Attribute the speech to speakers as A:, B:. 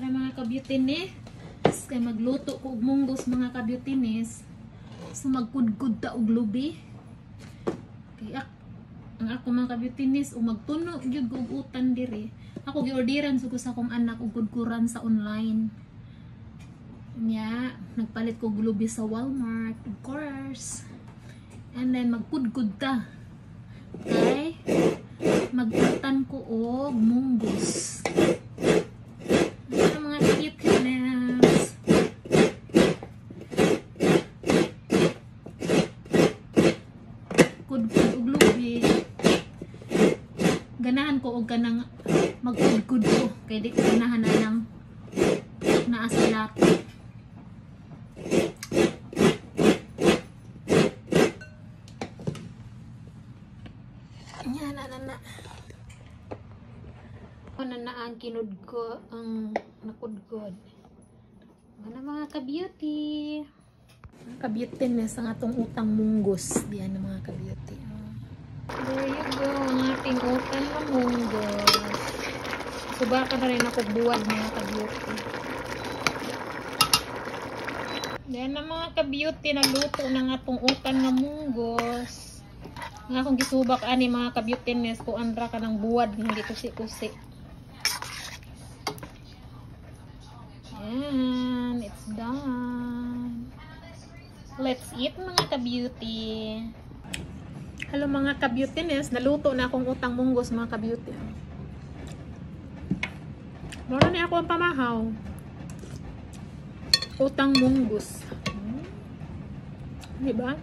A: Tara mga ka-beauty kay magluto ko og munggos mga ka-beauty so magkudkod ta og lubi kay ang ako mga ka-beauty o magtuno gyud og utan diri. Ako giorderan sa akong anak og kudkuran sa online nya, nagpalit ko lubi sa Walmart of course, and then magkudkod ta kay magputan ko og munggos. Mga cuteness. Kudkod og lubi. Ganahan ko og kanang magkudkod ko kay di ko ganahan nang naa sa lato. Yan na. Na ang kinud ko ang nakudkod. Ano mga ka-beauty? Mga ka-beauty ang atong utang munggos. Diyan na mga ka-beauty. There you go. Ang ating utang na munggos. Subakan na rin ako buwad mga ka-beauty. Diyan na mga ka-beauty. Naluto ng atong utang na munggos. Nga akong gisubak ani mga ka-beauty ko andra ka ng buwad. Hindi kusi-kusi. And it's done. Let's eat mga ka-beauty. Hello mga ka-beauty, naluto na akong utang munggos mga ka-beauty. Mura na ako ang pamahaw. Utang munggos. Diba?